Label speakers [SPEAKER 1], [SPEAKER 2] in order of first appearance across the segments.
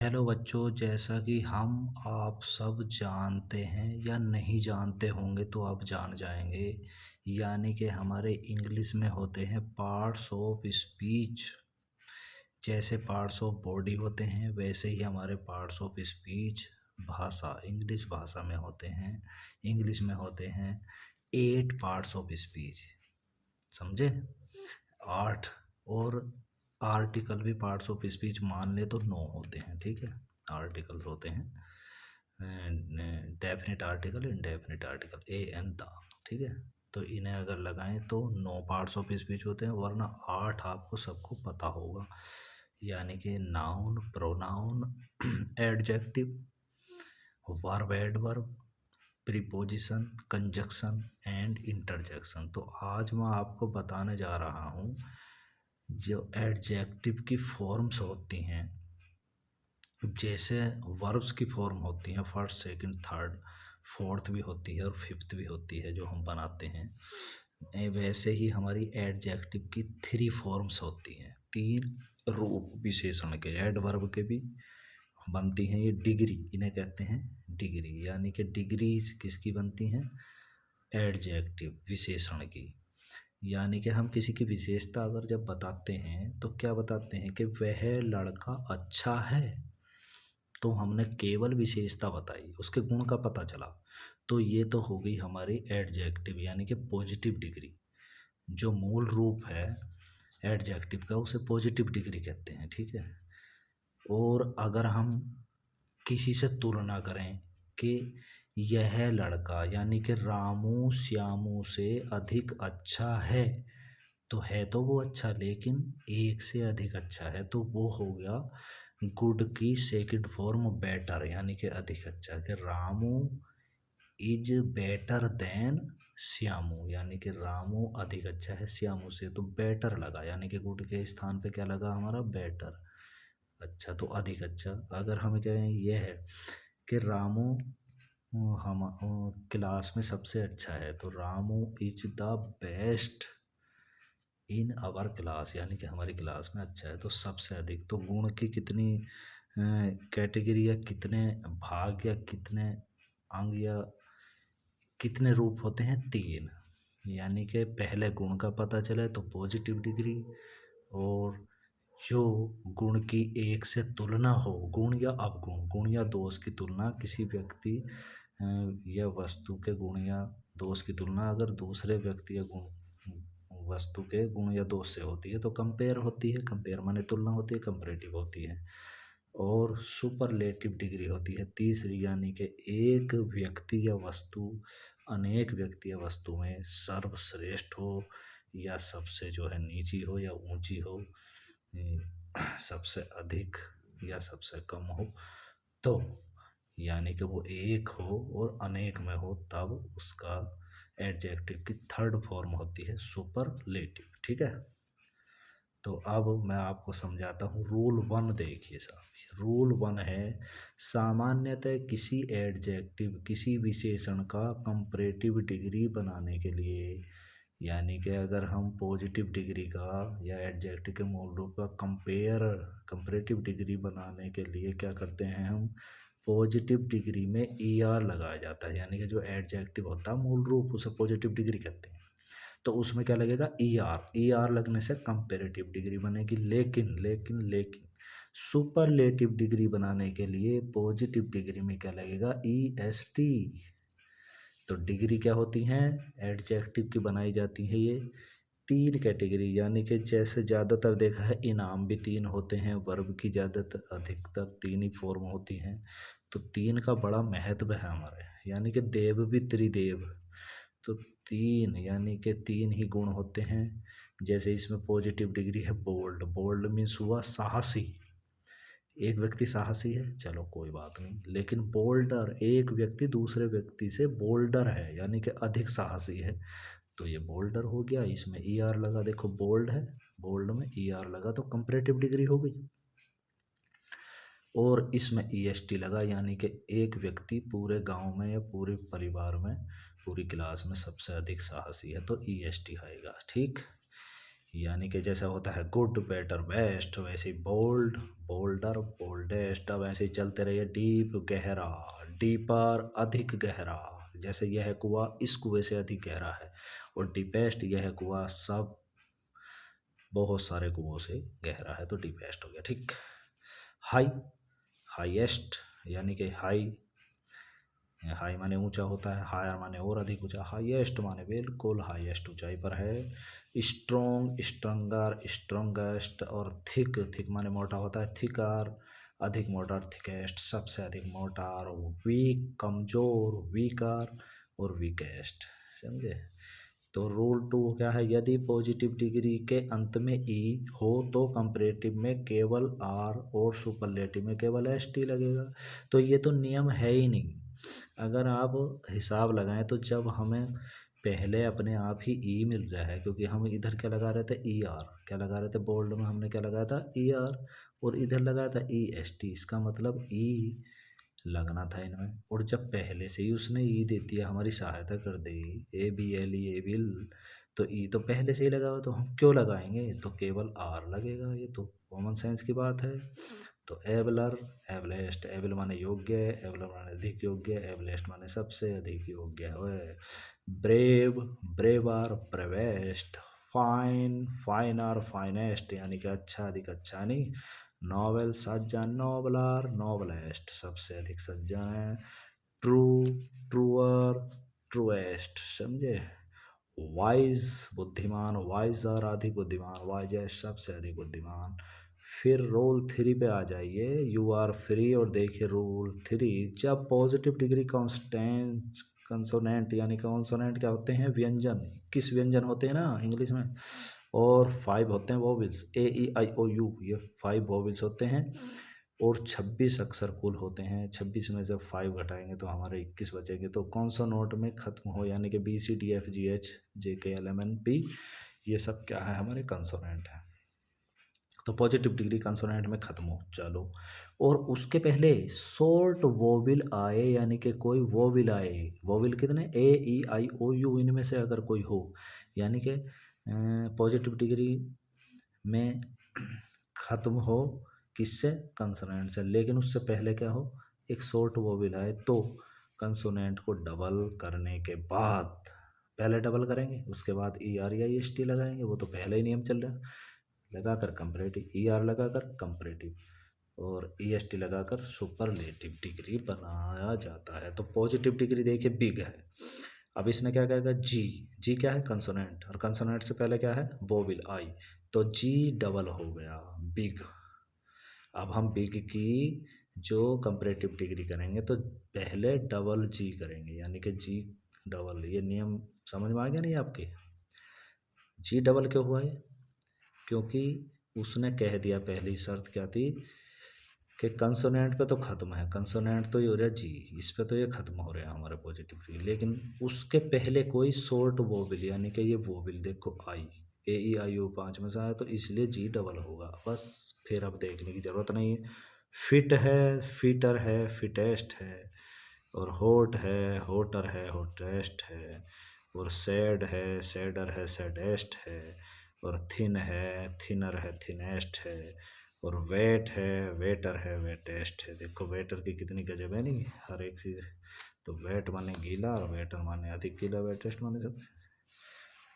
[SPEAKER 1] Hello बच्चों, जैसा कि हम आप सब जानते हैं या नहीं जानते होंगे तो आप जान जाएंगे। यानी कि हमारे इंग्लिश में होते हैं पार्ट्स ऑफ स्पीच। जैसे पार्ट्स ऑफ बॉडी होते हैं वैसे ही हमारे पार्ट्स ऑफ स्पीच भाषा इंग्लिश भाषा में होते हैं। इंग्लिश में होते हैं 8 पार्ट्स ऑफ स्पीच। समझे? 8। और आर्टिकल भी पार्ट्स ऑफ स्पीच मान ले तो 9 होते हैं। ठीक है, आर्टिकल्स होते हैं definite article, indefinite article, A and the. ठीक है, तो इन्हें अगर लगाएं तो 9 पार्ट्स ऑफ स्पीच होते हैं, वरना 8 आपको सबको पता होगा। यानी कि noun, pronoun, adjective, verb, adverb, preposition, conjunction and interjection. तो आज मैं आपको बताने जा रहा हूँ जो एडजेक्टिव की फॉर्म्स होती हैं। जैसे वर्ब्स की फॉर्म होती हैं फर्स्ट, सेकंड, थर्ड, फोर्थ भी होती है और फिफ्थ भी होती है जो हम बनाते हैं। वैसे ही हमारी एडजेक्टिव की 3 फॉर्म्स होती हैं, 3 रूप विशेषण के। एडवर्ब के भी बनती हैं ये डिग्री, इन्हें कहते हैं डिग्री। यानी कि डिग्रीज किसकी बनती हैं? एडजेक्टिव, विशेषण की। यानी कि हम किसी की विशेषता अगर जब बताते हैं तो क्या बताते हैं कि वह लड़का अच्छा है, तो हमने केवल विशेषता बताई, उसके गुण का पता चला। तो ये तो हो गई हमारी एडजेक्टिव यानी कि पॉजिटिव डिग्री। जो मूल रूप है एडजेक्टिव का उसे पॉजिटिव डिग्री कहते हैं। ठीक है, और अगर हम किसी से तुलना करें कि यह लड़का यानी कि रामू श्यामू से अधिक अच्छा है, तो है तो वो अच्छा लेकिन एक से अधिक अच्छा है, तो वो हो गया गुड की सेकंड फॉर्म बेटर, यानी कि अधिक अच्छा। कि Ramu is better than Shyamu, यानी कि रामू अधिक अच्छा है श्यामू से, तो बेटर लगा, यानी कि गुड के स्थान पे क्या लगा हमारा? बेटर। अच्छा, तो अधिक अच्छा। अगर हम कहें यह है कि रामू हम क्लास में सबसे अच्छा है, तो Ramu is the best in our class, यानी कि हमारी क्लास में अच्छा है, तो सबसे अधिक। तो गुण की कितनी कैटेगरी या कितने भाग या कितने अंग या कितने रूप होते हैं? 3। यानी कि पहले गुण का पता चले तो पॉजिटिव डिग्री, और जो गुण की एक से तुलना हो, गुण या अवगुण, गुण या दोष की तुलना, किसी व्यक्ति या वस्तु के गुण या दोष की तुलना अगर दूसरे व्यक्ति या गुण वस्तु के गुण या दोष से होती है तो कंपेयर होती है। कंपेयर माने तुलना होती है, कंपैरेटिव होती है। और सुपरलेटिव डिग्री होती है तीसरी, यानी कि एक व्यक्ति या वस्तु अनेक व्यक्ति या वस्तु में सर्वश्रेष्ठ हो, या सबसे जो है नीची हो या ऊंची हो, सबसे अधिक या सबसे कम हो। तो यानी कि वो एक हो और अनेक में हो, तब उसका एडजेक्टिव की थर्ड फॉर्म होती है सुपरलेटिव। ठीक है, तो अब मैं आपको समझाता हूँ। रूल 1 देखिए साहब, रूल 1 है सामान्यतः किसी एडजेक्टिव, किसी विशेषण का कंपैरेटिव डिग्री बनाने के लिए, यानी कि अगर हम पॉजिटिव डिग्री का या एडजेक्टिव के मूल रूप का कंपैरेटिव डिग्री बनाने के लिए क्या करते हैं हम? पॉजिटिव डिग्री में ई आर लगाया जाता है, यानी कि जो एडजेक्टिव होता है मूल रूप उसे पॉजिटिव डिग्री कहते हैं, तो उसमें क्या लगेगा? ई आर लगने से कंपैरेटिव डिग्री बनेगी। लेकिन लेकिन लेकिन सुपरलेटिव डिग्री बनाने के लिए पॉजिटिव डिग्री में क्या लगेगा? E S T. तो डिग्री क्या होती हैं? एडजेक्टिव की बनाई जाती है ये 3 कैटेगरी, यानी कि जैसे ज़्यादातर देखा है इनाम भी 3 होते हैं, वर्ब की ज़्यादातर अधिकतर 3 ही फॉर्म होती हैं। तो 3 का बड़ा महत्व है हमारे, यानी कि देव भी त्रिदेव। तो 3 यानी कि 3 ही गुण होते हैं। जैसे इसमें पॉजिटिव डिग्री है बोल्ड, बोल्ड मीन्स हुआ साहसी। एक व्यक्ति साहसी है, चलो कोई बात नहीं, लेकिन बोल्डर, एक व्यक्ति दूसरे व्यक्ति से बोल्डर है यानी कि अधिक साहसी है, तो ये बोल्डर हो गया। इसमें ई आर लगा, देखो बोल्ड है, बोल्ड में ई आर लगा तो कंपैरेटिव डिग्री हो गई। और इसमें ई एस टी लगा, यानी कि एक व्यक्ति पूरे गांव में या पूरे परिवार में, पूरी क्लास में सबसे अधिक साहसी है, तो ई एस टी आएगा। ठीक, यानी कि जैसा होता है गुड बेटर बेस्ट, वैसे ही बोल्ड बोल्डर बोल्डेस्ट। अब ऐसे ही चलते रहिए। डीप गहरा, डीपर अधिक गहरा। जैसे यह है कुआं इस कुएं से अधिक गहरा है, और डीपेस्ट यह है कुआं सब बहुत सारे कुओं से गहरा है, तो डीपेस्ट हो गया। ठीक। हाई, हाईएस्ट, यानी कि हाई, हाई माने ऊंचा होता है, हायर माने और अधिक ऊंचा, हाईएस्ट माने बिल्कुल हाईएस्ट ऊंचाई पर है। स्ट्रोंग, स्ट्रंगर, स्ट्रॉन्गेस्ट, और थिक, थिक माने मोटा होता है, थिकर अधिक मोटा, थिकेस्ट सबसे अधिक मोटा, और वीक कमजोर, वीकर, और वीकेस्ट। समझे। तो रूल 2 क्या है, यदि पॉजिटिव डिग्री के अंत में ई हो तो कंपैरेटिव में केवल आर और सुपरलेटिव में केवल एस टी लगेगा। तो ये तो नियम है ही नहीं। अगर आप हिसाब लगाएं तो जब हमें पहले अपने आप ही ई मिल रहा है, क्योंकि हम इधर क्या लगा रहे थे, ई आर, क्या लगा रहे थे बोल्ड में हमने क्या लगाया था, ई आर, और इधर लगाया था ई एस टी। इसका मतलब ई लगना था इनमें, और जब पहले से ही उसने ई दे दिया, हमारी सहायता कर दी, A B L E able, तो ई तो पहले से ही लगा हुआ, तो हम क्यों लगाएंगे, तो केवल आर लगेगा। ये तो कॉमन सेंस की बात है। तो एबलर, एबलेस्ट, एबल माने योग्य, एबलर माने अधिक योग्य, एबलेस्ट माने सबसे अधिक योग्य है। Brave, braver, bravest. Fine, finer, finest, यानी कि अच्छा अधिक अच्छा नहीं। नॉवेल, सज्जन, नोबलर, नोबलेस्ट सबसे अधिक सज्जन है। True, truer, truest. समझे। वाइज, बुद्धिमान, वाइजर अधिक बुद्धिमान, वाइजेस्ट सबसे अधिक बुद्धिमान। फिर रोल 3 पे आ जाइए, यू आर फ्री, और देखिए रूल 3, जब पॉजिटिव डिग्री कॉन्स्टेंट कंसोनेंट, यानी कॉन्सोनेंट क्या होते हैं, व्यंजन, किस व्यंजन होते हैं ना इंग्लिश में, और 5 होते हैं वोविल्स, ए ई आई ओ यू, ये 5 वोविल्स होते हैं, और 26 अक्षर कुल होते हैं। 26 में से 5 घटाएंगे तो हमारे 21 बचेंगे। तो कॉन्सोनेंट में खत्म हो, यानी कि B C D F G H J K L M N P, ये सब क्या है, हमारे कंसोनेंट है। तो पॉजिटिव डिग्री कंसोनेंट में खत्म हो। चलो, और उसके पहले शॉर्ट वोविल आए, यानी कि कोई वोविल आए, वोविल कितने, ए ई आई ओ यू, इनमें से अगर कोई हो, यानी कि पॉजिटिव डिग्री में ख़त्म हो, किससे, कंसोनेंट से, लेकिन उससे पहले क्या हो, एक शॉर्ट वोविल आए, तो कंसोनेंट को डबल करने के बाद, पहले डबल करेंगे उसके बाद ई आर या एस टी लगाएंगे, वो तो पहले ही नियम चल रहा है। लगाकर कंपैरेटिव, ई आर लगाकर कंपैरेटिव, और ई एस टी लगाकर सुपरलेटिव डिग्री बनाया जाता है। तो पॉजिटिव डिग्री देखिए बिग है। अब इसने क्या कहेगा, जी, जी क्या है, कंसोनेंट, और कंसोनेंट से पहले क्या है, वोविल आई, तो जी डबल हो गया, बिग। अब हम बिग की जो कंपैरेटिव डिग्री करेंगे तो पहले डबल जी करेंगे, यानी कि जी डबल। ये नियम समझ में आ गया नहीं आपके। जी डबल क्यों हुआ है, क्योंकि उसने कह दिया, पहली शर्त क्या थी कि कंसोनेंट पे तो ख़त्म है, कंसोनेंट तो ये हो रहा है जी, इस पे तो ये ख़त्म हो रहा है हमारे पॉजिटिव डिग्री, लेकिन उसके पहले कोई शॉर्ट वोविल, यानी कि ये वोविल देखो आई, ए ई आई ओ 5 में से आया, तो इसलिए जी डबल होगा बस। फिर अब देखने की ज़रूरत नहीं है। फिट है, फिटर है, फिटेस्ट है, और होट है, होटर है, होटेस्ट है, और सैड है, सैडर है, सैडेस्ट है, और थिन है, थिनर है, थिनेस्ट है, और वेट है, वेटर है, वेटेस्ट है। देखो वेटर की कितनी गजब है नहीं, हर एक चीज़। तो वेट माने गीला, और वेटर माने अधिक गीला, वेटेस्ट माने सब।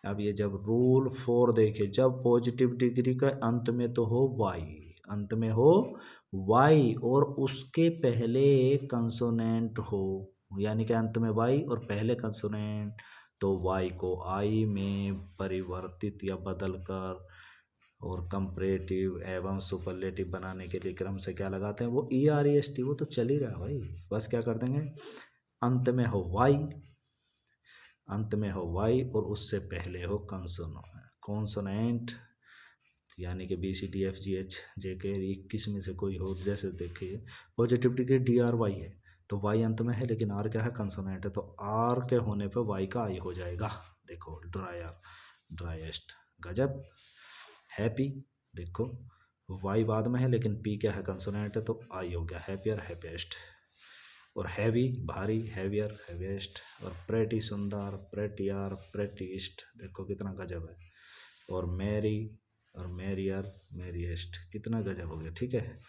[SPEAKER 1] अब ये जब रूल 4 देखे, जब पॉजिटिव डिग्री का अंत में तो हो वाई, अंत में हो वाई, और उसके पहले एक कंसोनेंट हो, यानी कि अंत में वाई और पहले कंसोनेंट, तो वाई को आई में परिवर्तित या बदल कर, और कंपैरेटिव एवं सुपरलेटिव बनाने के लिए क्रम से क्या लगाते हैं, वो E R E S T, वो तो चल ही रहा है भाई। बस क्या कर देंगे, अंत में हो वाई, अंत में हो वाई, और उससे पहले हो कॉन्सोनेंट, यानी कि B C D F G H J K 21 में से कोई हो। जैसे देखिए positive degree D R Y है, तो वाई अंत में है, लेकिन आर क्या है, कंसोनेंट है, तो आर के होने पे वाई का आई हो जाएगा। देखो ड्रायर, ड्राइएस्ट, गजब। हैप्पी, देखो वाई बाद में है, लेकिन पी क्या है, कंसोनेंट है, तो आई हो गया, हैप्पियर, हैप्पीएस्ट। और हैवी, भारी, हैवियर, हैवीएस्ट। और प्रेटी, सुंदर, प्रेटियर, प्रेटीस्ट। देखो कितना गजब है। और मैरी और मैरियर मैरिएस्ट, कितना गजब हो गया। ठीक है,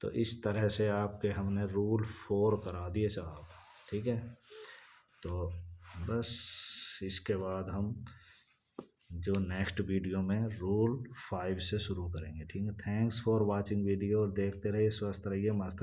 [SPEAKER 1] तो इस तरह से आपके हमने रूल 4 करा दिए साहब। ठीक है, तो बस इसके बाद हम जो नेक्स्ट वीडियो में रूल 5 से शुरू करेंगे। ठीक है, थैंक्स फॉर वाचिंग वीडियो, और देखते रहिए, स्वस्थ रहिए, मस्त रहिए।